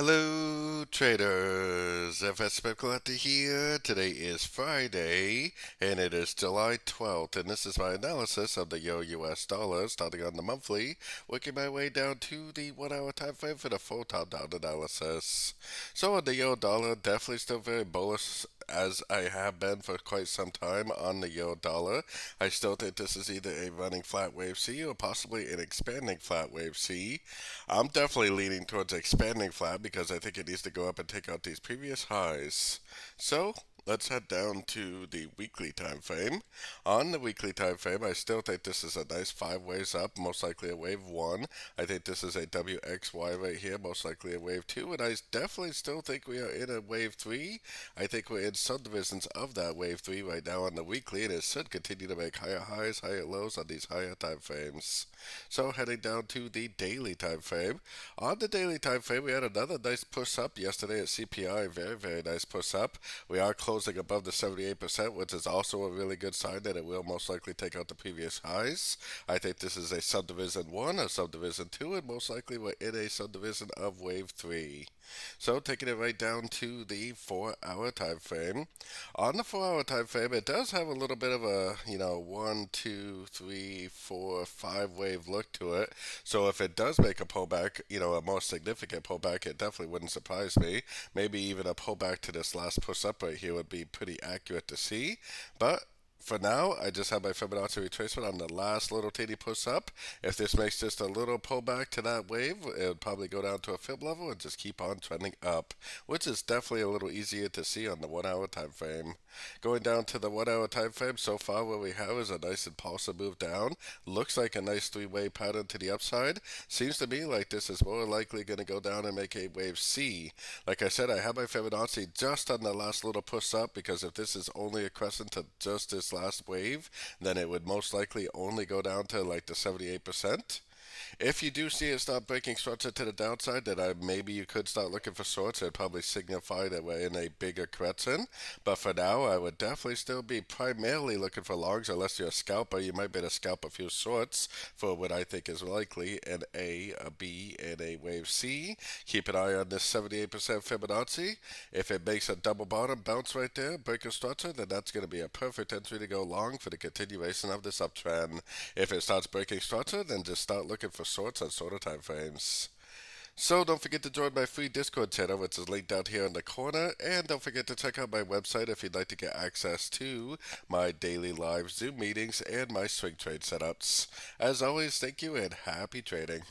Hello, traders. FX Pip Collector here. Today is Friday, and it is July 12th, and this is my analysis of the Euro-US dollar, starting on the monthly, working my way down to the 1 hour time frame for the full top-down analysis. So on the Euro dollar, definitely still very bullish as I have been for quite some time on the euro dollar. I still think this is either a running flat wave C or possibly an expanding flat wave C. I'm definitely leaning towards expanding flat because I think it needs to go up and take out these previous highs. So let's head down to the weekly time frame. On the weekly time frame, I still think this is a nice 5 waves up, most likely a wave 1. I think this is a WXY right here, most likely a wave 2, and I definitely still think we are in a wave 3. I think we're in subdivisions of that wave 3 right now on the weekly, and it should continue to make higher highs, higher lows on these higher time frames. So heading down to the daily time frame. On the daily time frame, we had another nice push up yesterday at CPI, very nice push up. We are closing above the 78%, which is also a really good sign that it will most likely take out the previous highs. I think this is a subdivision 1, a subdivision 2, and most likely we're in a subdivision of wave 3. So taking it right down to the 4 hour time frame. On the 4 hour time frame, it does have a little bit of a, 1, 2, 3, 4, 5 wave look to it. So if it does make a pullback, a more significant pullback, it definitely wouldn't surprise me. Maybe even a pullback to this last push up right here would be pretty accurate to see. But for now, I just have my Fibonacci retracement on the last little teeny push up. If this makes just a little pullback to that wave, it would probably go down to a fib level and just keep on trending up, which is definitely a little easier to see on the 1 hour time frame. Going down to the 1 hour time frame, so far what we have is a nice impulsive move down. Looks like a nice 3 way pattern to the upside. Seems to me like this is more likely going to go down and make a wave C. Like I said, I have my Fibonacci just on the last little push up because if this is only a crescent to just this last wave, then it would most likely only go down to like the 78%. If you do see it start breaking structure to the downside, then maybe you could start looking for shorts. It'd probably signify that we're in a bigger correction. But for now, I would definitely still be primarily looking for longs. Unless you're a scalper, you might be able to scalp a few shorts for what I think is likely an A, a B, and a wave C. Keep an eye on this 78% Fibonacci. If it makes a double bottom bounce right there, break a structure, then that's going to be a perfect entry to go long for the continuation of this uptrend. If it starts breaking structure, then just start looking for shorts on shorter time frames. So don't forget to join my free Discord channel, which is linked down here in the corner, and don't forget to check out my website if you'd like to get access to my daily live Zoom meetings and my swing trade setups. As always, thank you and happy trading.